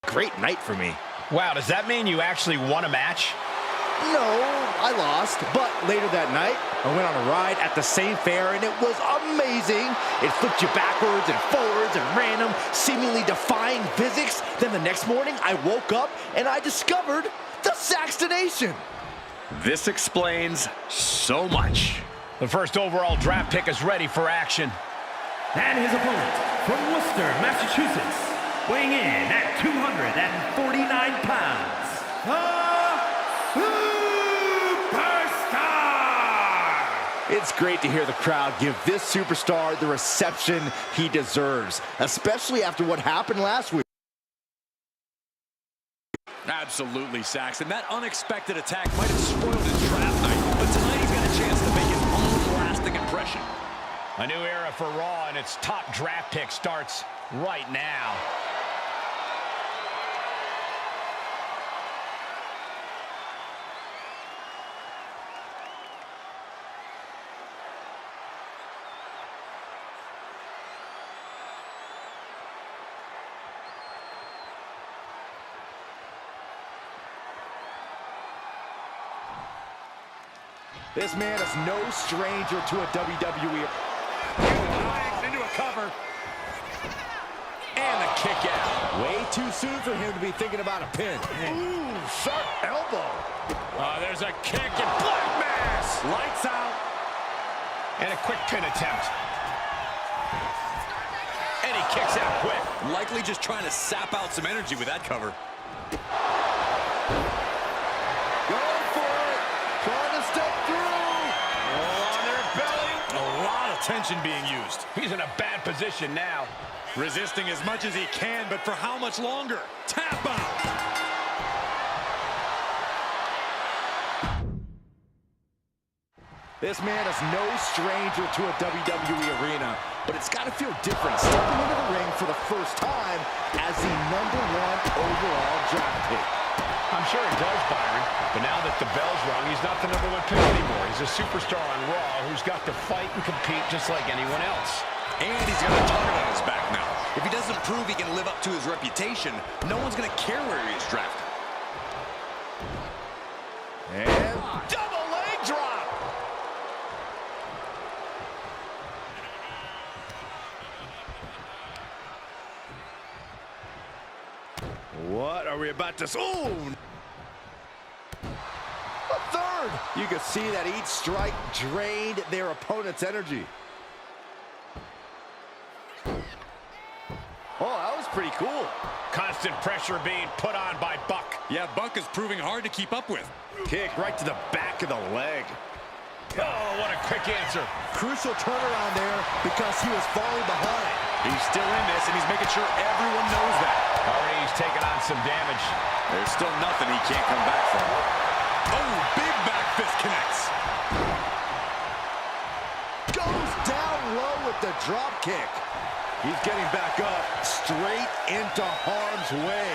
great night for me. Wow, does that mean you actually won a match? No, I lost, but later that night, I went on a ride at the same fair, and it was amazing. It flipped you backwards and forwards and random, seemingly defying physics. Then the next morning, I woke up, and I discovered the Saxtonation. This explains so much. The first overall draft pick is ready for action. And his opponent, from Worcester, Massachusetts, weighing in at 249 pounds, It's great to hear the crowd give this superstar the reception he deserves, especially after what happened last week. Absolutely, Saxton. That unexpected attack might have spoiled his draft night, but tonight he's got a chance to make his own lasting impression. A new era for Raw, and its top draft pick starts right now. This man is no stranger to a WWE. Into a cover. And the kick out. Way too soon for him to be thinking about a pin. Ooh, sharp elbow. There's a kick and black mass. Lights out. And a quick pin attempt. And he kicks out quick. Likely just trying to sap out some energy with that cover. Going for it. Trying to step through. On their belly. A lot of tension being used. He's in a bad position now. Resisting as much as he can, but for how much longer? Tap out. This man is no stranger to a WWE arena, but it's got to feel different stepping into the ring for the first time as the #1 overall draft pick. I'm sure it does, Byron. But now that the bell's rung, he's not the #1 pick anymore. He's a superstar on Raw who's got to fight and compete just like anyone else. And he's got a target on his back now. If he doesn't prove he can live up to his reputation, no one's going to care where he is drafted. And double leg drop. What are we about to... Oh! A third! You can see that each strike drained their opponent's energy. Oh, that was pretty cool. Constant pressure being put on by Buck. Yeah, Buck is proving hard to keep up with. Kick right to the back of the leg. Oh, what a quick answer. Crucial turnaround there because he was falling behind. He's still in this, and he's making sure everyone knows that. Already he's taking on some damage. There's still nothing he can't come back from. Oh, big back fist connects. Goes down low with the drop kick. He's getting back up, straight into harm's way.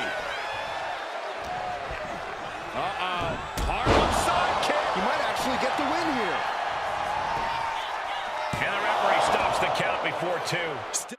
Harlem side kick. He might actually get the win here. And the referee stops the count before 2.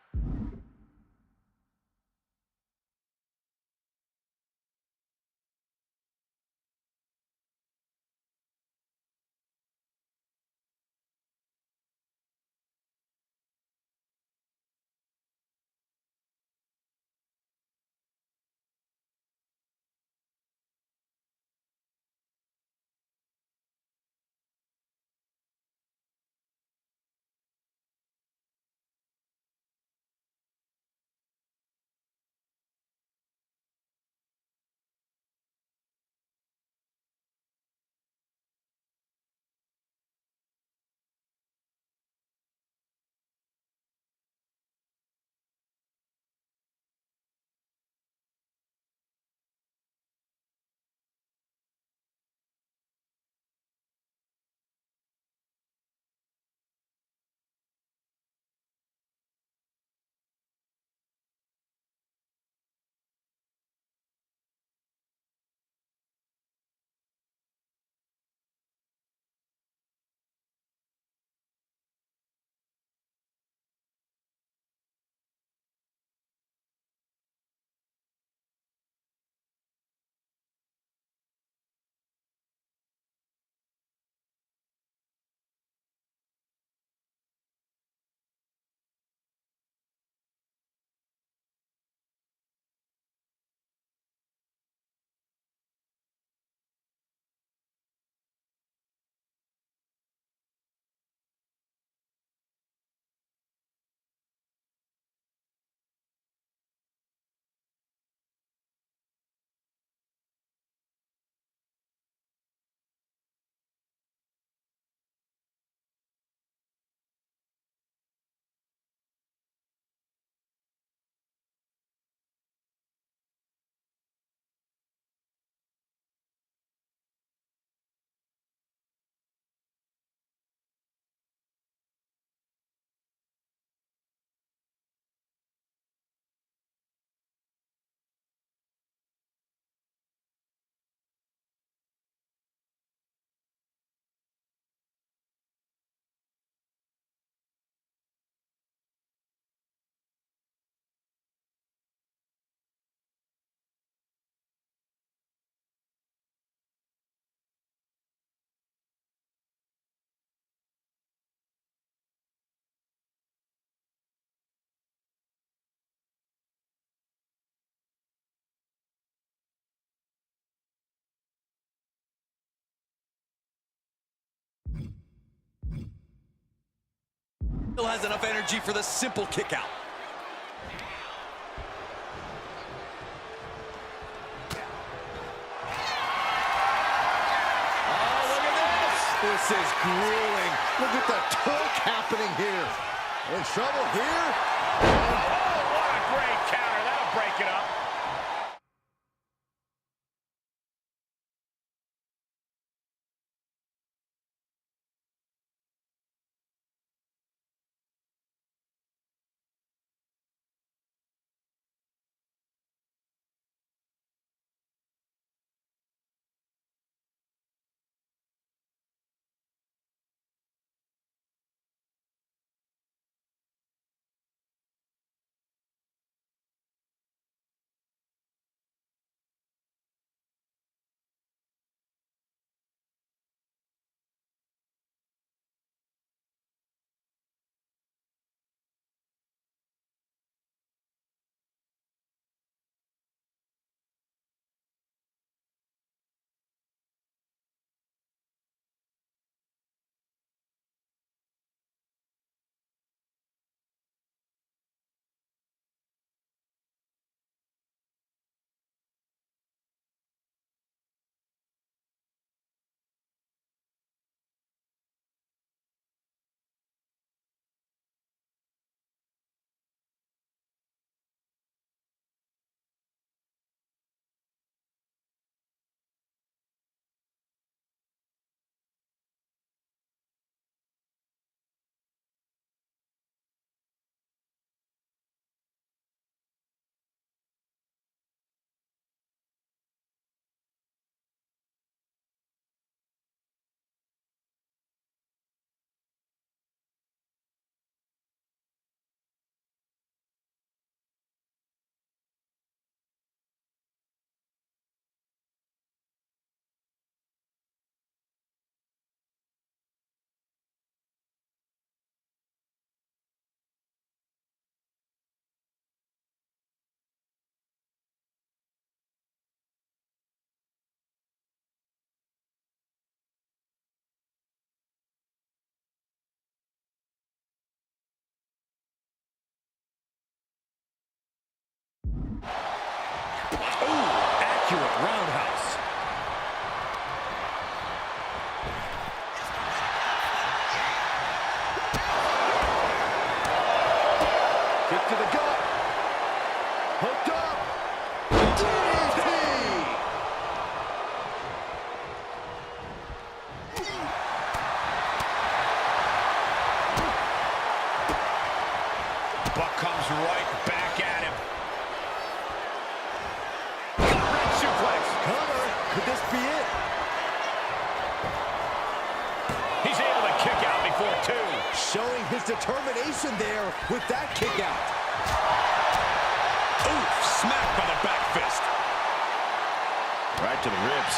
Still has enough energy for the simple kick out. Oh, look at this! This is grueling. Look at the torque happening here. In trouble here. Oh, what a great counter. That'll break it up. Accurate roundhouse. Kick to the gut. Hooked up. DDT. Buck comes right back at him. Cover. Could this be it? He's able to kick out before two. Showing his determination there with that kick out. Oof, smacked by the back fist. Right to the ribs.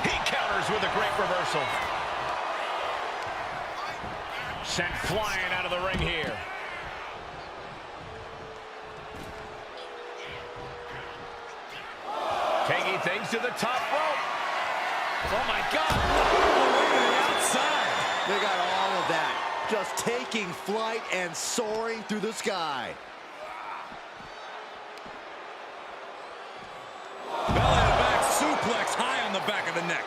He counters with a great reversal. Sent flying out of the ring here. Taking things to the top rope. Oh my God, all the way to the outside. They got all of that. Just taking flight and soaring through the sky. Belly to back suplex high on the back of the neck.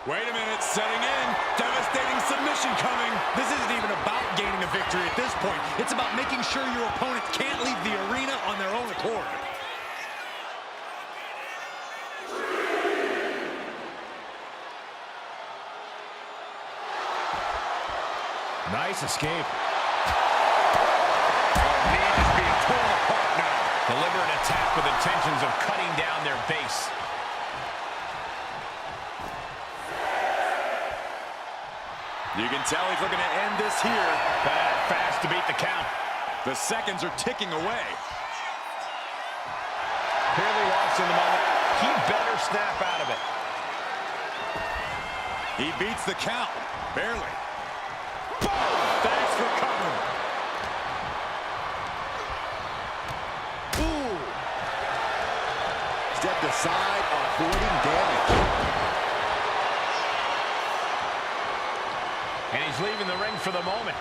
Wait a minute, setting in. Devastating submission coming. This isn't even about gaining a victory at this point. It's about making sure your opponent can't leave the arena on their own accord. Nice escape. Man is being torn apart now. Deliberate attack with intentions of cutting down their base. You can tell he's looking to end this here. Fast to beat the count. The seconds are ticking away. Clearly lost in the moment. He better snap out of it. He beats the count. Barely. Boom! Thanks for covering. Ooh. Stepped aside, avoiding damage. And he's leaving the ring for the moment.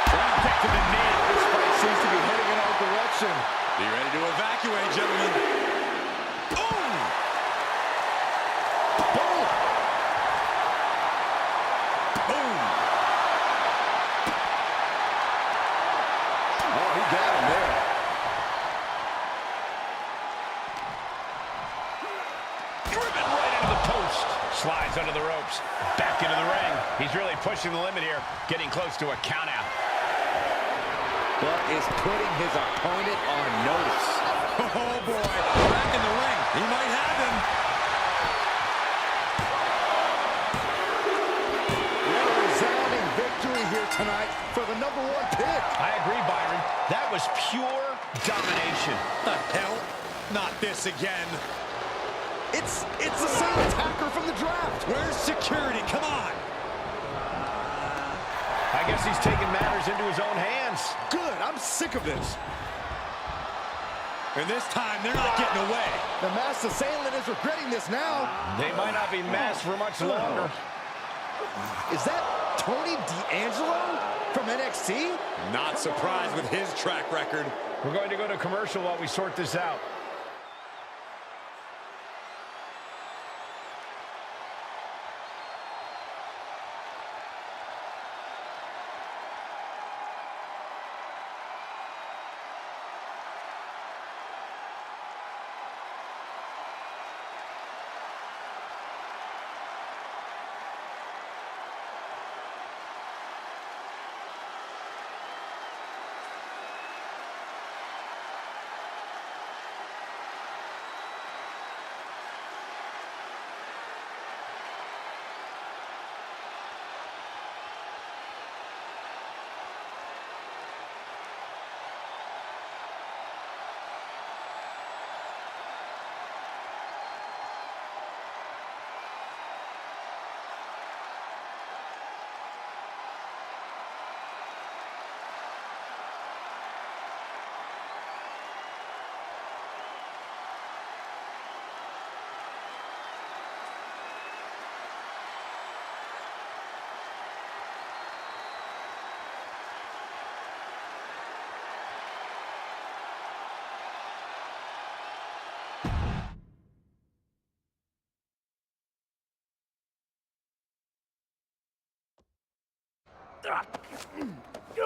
Impact to the knee. This fight seems to be heading in our direction. Be ready to evacuate, gentlemen. Boom! Boom! Boom! Oh, he got him there. Driven right into the post. Slides under the ropes. Back into the ring. He's really pushing the limit here. Getting close to a count out. But is putting his opponent on notice. Oh, boy. Back in the ring. He might have him. What a resounding victory here tonight for the #1 pick. I agree, Byron. That was pure domination. The hell? Not this again. It's the same attacker from the draft. Where's security? Come on. I guess he's taking matters into his own hands. Good, I'm sick of this. And this time, they're not getting away. The masked assailant is regretting this now. They might not be masked for much longer. Is that Tony D'Angelo from NXT? Not surprised with his track record. We're going to go to commercial while we sort this out.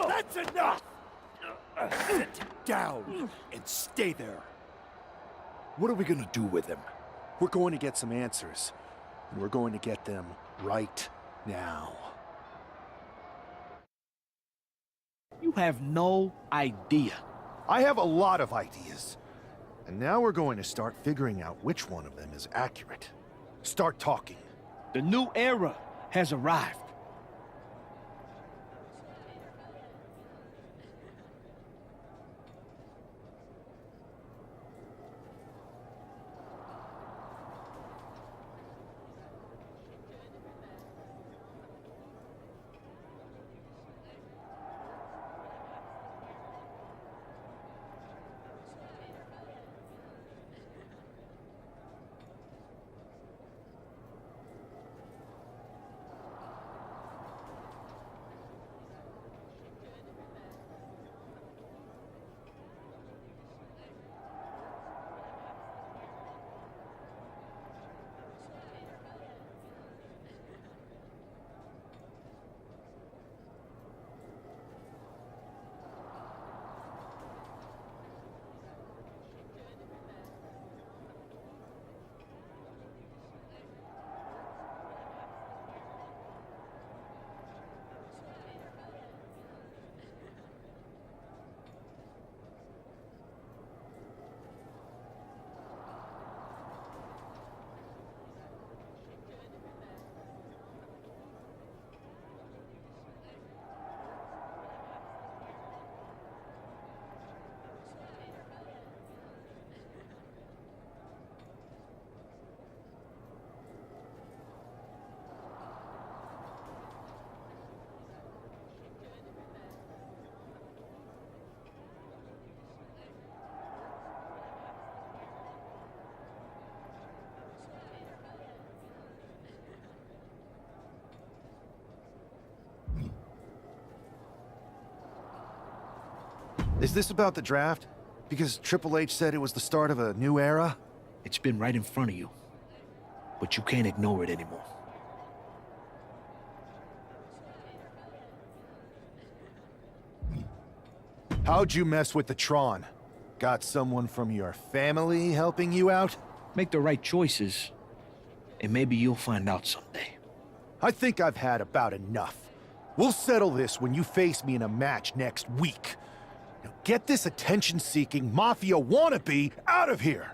That's enough! Sit down and stay there. What are we gonna do with him? We're going to get some answers, and we're going to get them right now. You have no idea. I have a lot of ideas. And now we're going to start figuring out which one of them is accurate. Start talking. The new era has arrived. Is this about the draft? Because Triple H said it was the start of a new era? It's been right in front of you, but you can't ignore it anymore. How'd you mess with the Tron? Got someone from your family helping you out? Make the right choices, and maybe you'll find out someday. I think I've had about enough. We'll settle this when you face me in a match next week. Now get this attention-seeking Mafia wannabe out of here!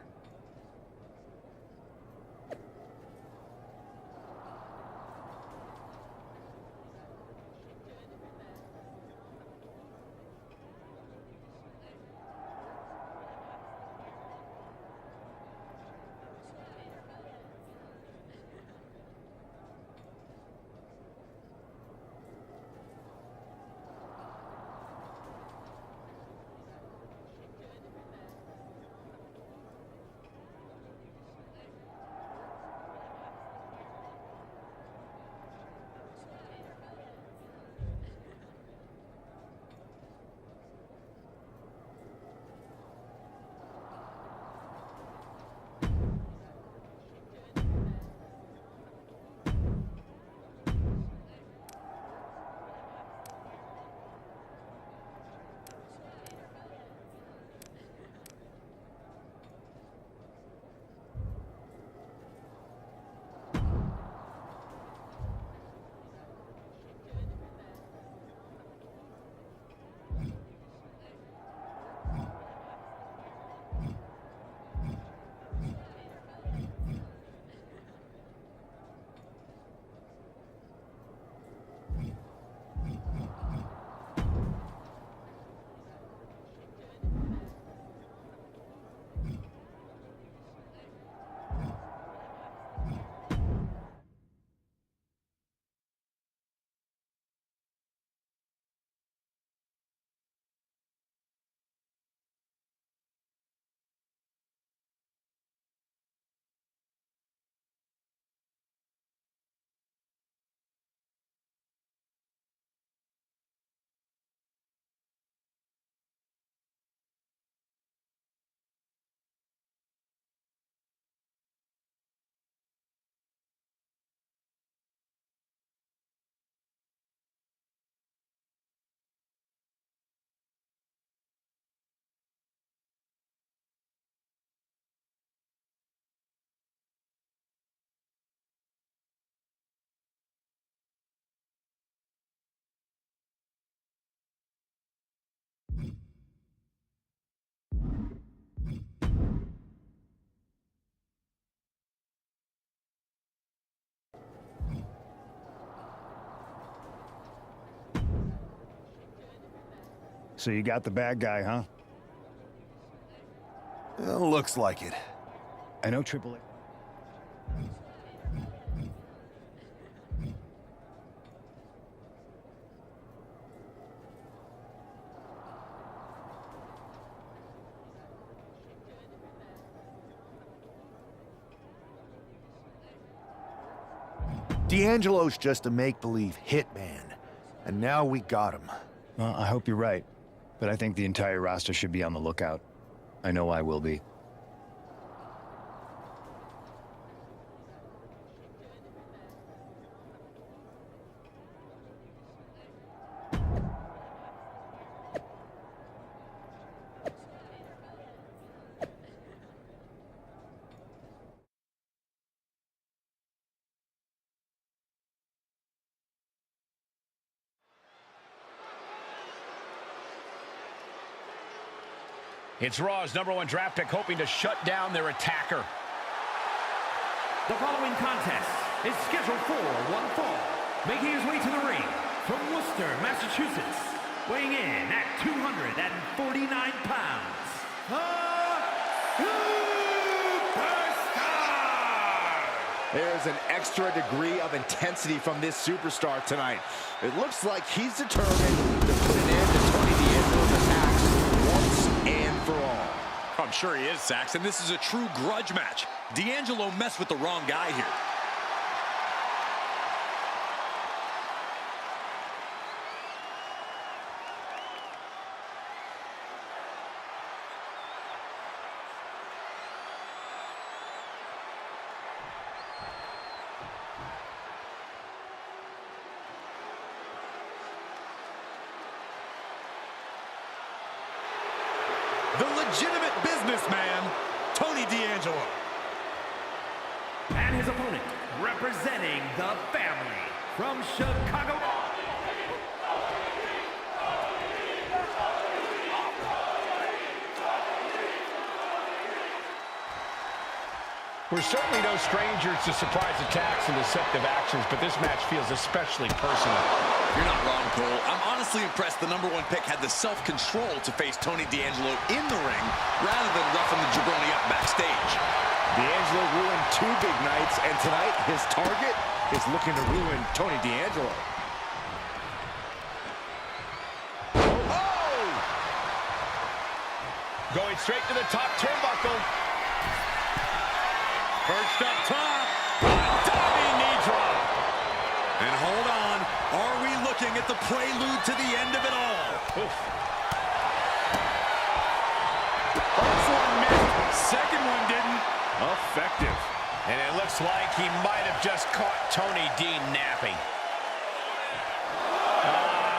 So you got the bad guy, huh? Well, looks like it. I know Triple H. D'Angelo's just a make-believe hitman, and now we got him. Well, I hope you're right, but I think the entire roster should be on the lookout. I know I will be. It's Raw's #1 draft pick hoping to shut down their attacker. The following contest is scheduled for one fall. Making his way to the ring from Worcester, Massachusetts, weighing in at 249 pounds, the Superstar! There's an extra degree of intensity from this superstar tonight. It looks like he's determined to put an end to Tony D'Angelo's attacks once and for all. I'm sure he is, Saxon. This is a true grudge match. D'Angelo messed with the wrong guy here. the legitimate businessman, Tony D'Angelo. And his opponent, representing the family from Chicago. We're certainly no strangers to surprise attacks and deceptive actions, but this match feels especially personal. You're not wrong, Cole. I'm honestly impressed the #1 pick had the self-control to face Tony D'Angelo in the ring rather than roughing the jabroni up backstage. D'Angelo ruined 2 big nights, and tonight his target is looking to ruin Tony D'Angelo. Oh! Going straight to the top turnbuckle. Perched up top, a diving knee drop. And hold on, are we looking at the prelude to the end of it all? Oof. First one missed, second one didn't. Effective. And it looks like he might have just caught Tony D napping.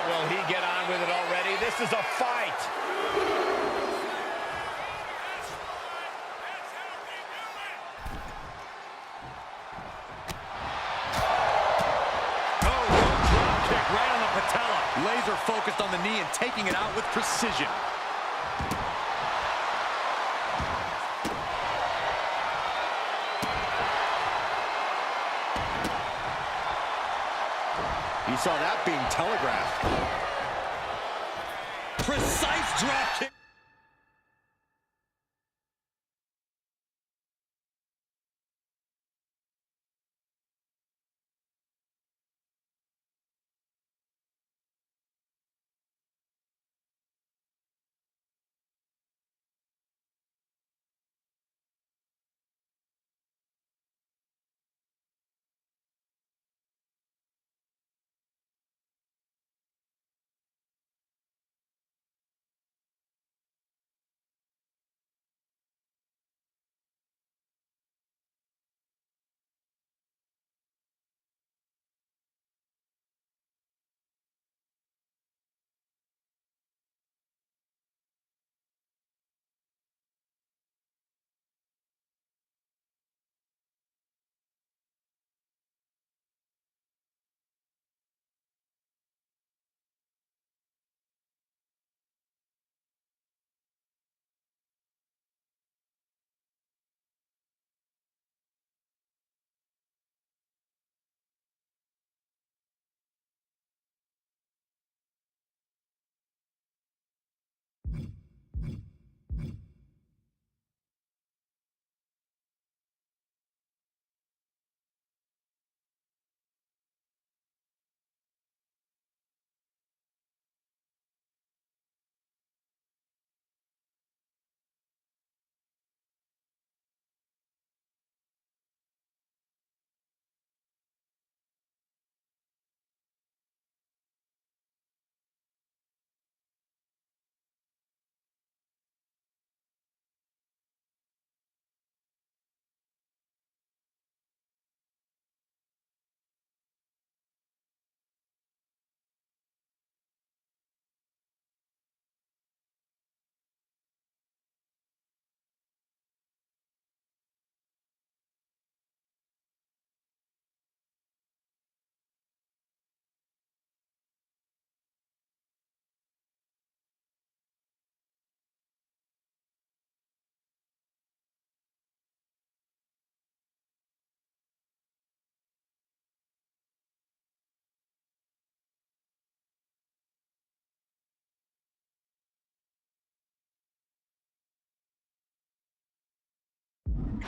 Will he get on with it already? This is a fight. Right on the patella. Laser focused on the knee and taking it out with precision. You saw that being telegraphed. Precise drop kick.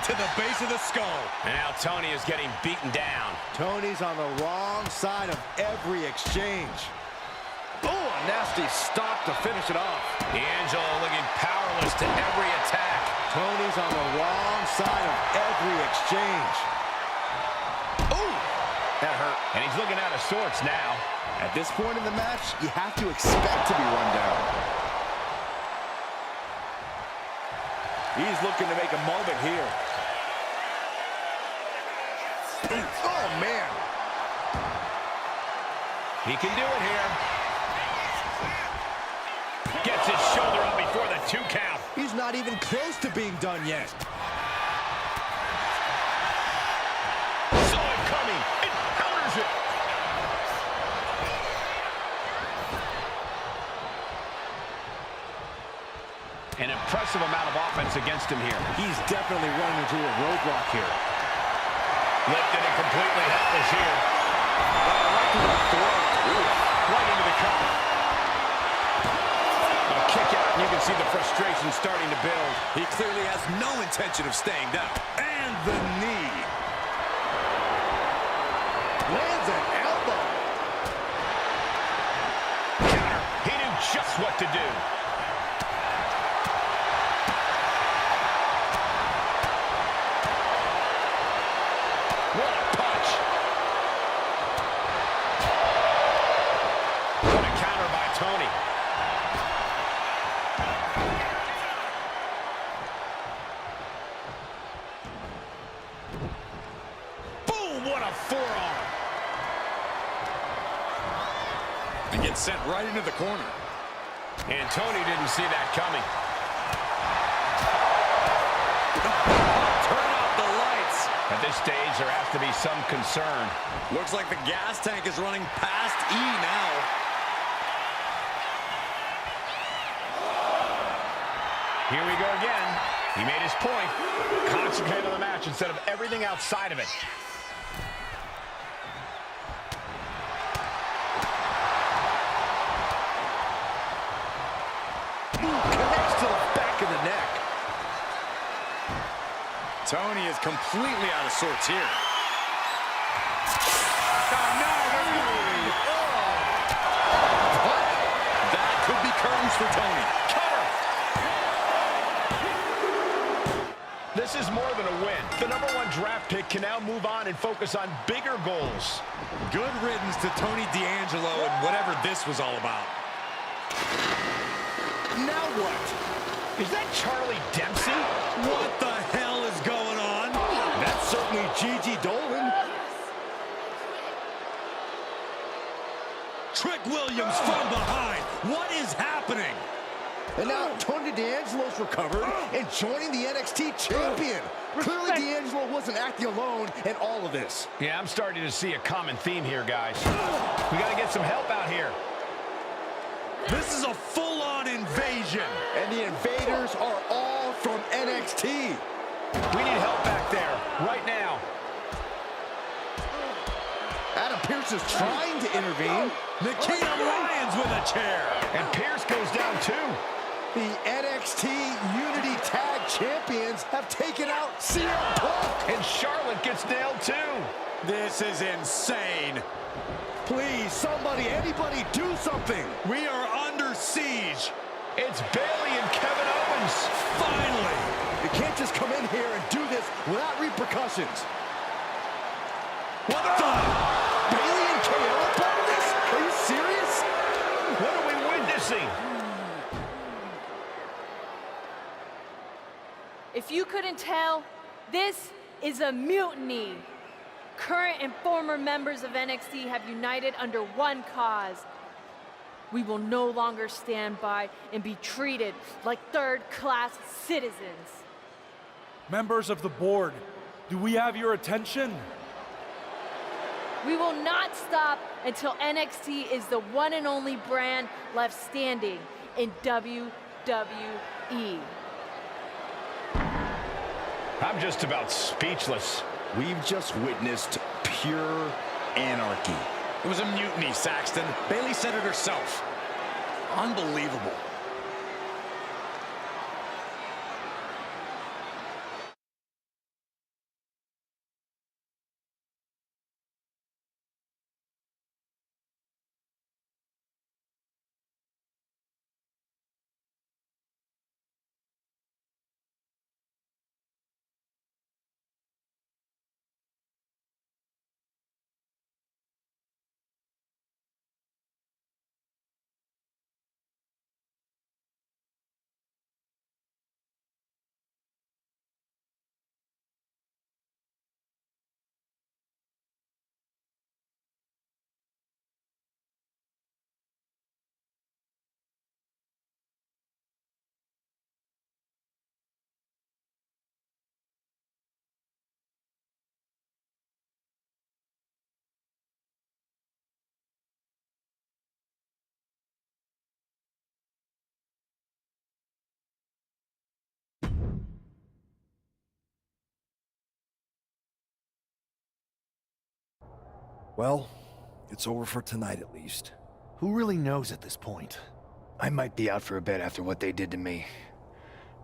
To the base of the skull. And now Tony is getting beaten down. Tony's on the wrong side of every exchange. Oh, a nasty stop to finish it off. D'Angelo looking powerless to every attack. Tony's on the wrong side of every exchange. Oh, that hurt. And he's looking out of sorts now. At this point in the match, you have to expect to be run down. He's looking to make a moment here. Oh, man. He can do it here. Gets his shoulder up before the 2 count. He's not even close to being done yet. Saw it coming and counters it. An impressive amount of offense against him here. He's definitely running into a roadblock here. Lifted and completely helpless here. Right to the throat. Right into the cup. A kick out, and you can see the frustration starting to build. He clearly has no intention of staying down. And the knee. Lands an elbow. Counter. He knew just what to do. What a punch. What a counter by Tony. Boom, what a forearm. And gets sent right into the corner. And Tony didn't see that coming. Turn out the lights. At this stage, there has to be some concern. Looks like the gas tank is running past E now. Here we go again. He made his point. Concentrate on the match instead of everything outside of it. Connects to the back of the neck. Tony is completely out of sorts here. That could be curtains for Tony. Cover! This is more than a win. The #1 draft pick can now move on and focus on bigger goals. Good riddance to Tony D'Angelo and whatever this was all about. Now what? Is that Charlie Dempsey? What the hell is going on? That's certainly Gigi Dolan. Trick Williams from behind. What is happening? And now Tony D'Angelo's recovered and joining the NXT champion. Clearly D'Angelo wasn't acting alone in all of this. Yeah, I'm starting to see a common theme here, guys. We got to get some help out here. This is a full-on invasion. And the invaders are all from NXT. We need help back there, right now. Adam Pearce is trying to intervene. Nikita Lyons with a chair. And Pierce goes down too. The NXT Unity Tag Champions have taken out CM Punk. And Charlotte gets nailed too. This is insane. Please, somebody, anybody, do something. We are under siege. It's Bayley and Kevin Owens. Finally. You can't just come in here and do this without repercussions. What the? Bayley and KO are part of this? Are you serious? What are we witnessing? If you couldn't tell, this is a mutiny. Current and former members of NXT have united under one cause. We will no longer stand by and be treated like third-class citizens. Members of the board, do we have your attention? We will not stop until NXT is the one and only brand left standing in WWE. I'm just about speechless. We've just witnessed pure anarchy. It was a mutiny, Saxton. Bayley said it herself. Unbelievable. Well, it's over for tonight at least. Who really knows at this point? I might be out for a bit after what they did to me.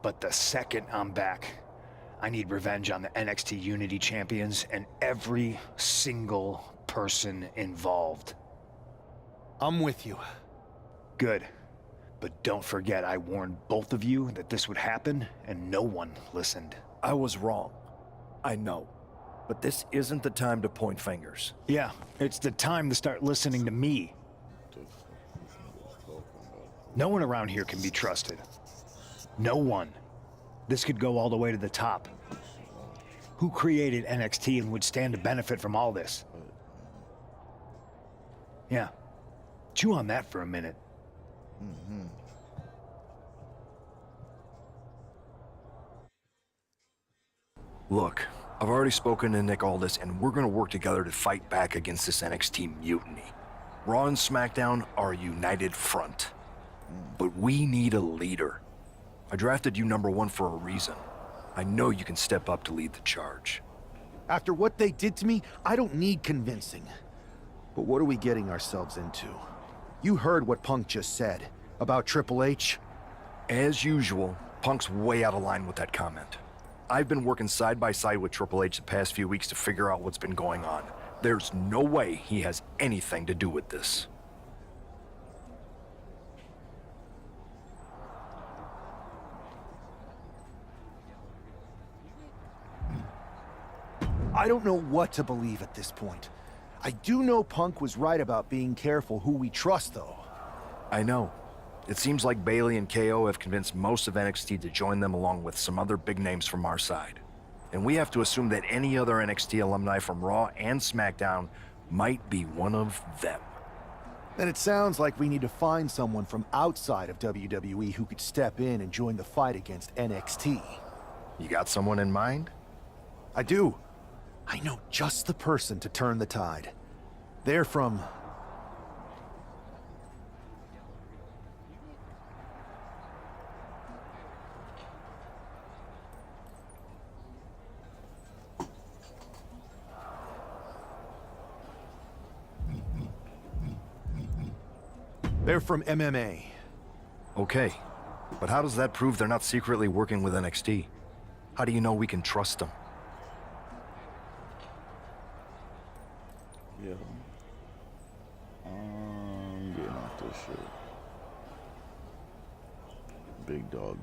But the second I'm back, I need revenge on the NXT Unity Champions and every single person involved. I'm with you. Good. But don't forget I warned both of you that this would happen, and no one listened. I was wrong. I know. But this isn't the time to point fingers. Yeah, it's the time to start listening to me. No one around here can be trusted. No one. This could go all the way to the top. Who created NXT and would stand to benefit from all this? Yeah. Chew on that for a minute. Look, I've already spoken to Nick Aldis, and we're gonna work together to fight back against this NXT mutiny. Raw and SmackDown are a united front. But we need a leader. I drafted you #1 for a reason. I know you can step up to lead the charge. After what they did to me, I don't need convincing. But what are we getting ourselves into? You heard what Punk just said about Triple H. As usual, Punk's way out of line with that comment. I've been working side by side with Triple H the past few weeks to figure out what's been going on. There's no way he has anything to do with this. I don't know what to believe at this point. I do know Punk was right about being careful who we trust, though. I know. It seems like Bailey and KO have convinced most of NXT to join them along with some other big names from our side. And we have to assume that any other NXT alumni from Raw and SmackDown might be one of them. Then it sounds like we need to find someone from outside of WWE who could step in and join the fight against NXT. You got someone in mind? I do. I know just the person to turn the tide. They're from... They're from MMA. Okay, but how does that prove they're not secretly working with NXT? How do you know we can trust them? Yeah. I'm getting off this shit. Big dog.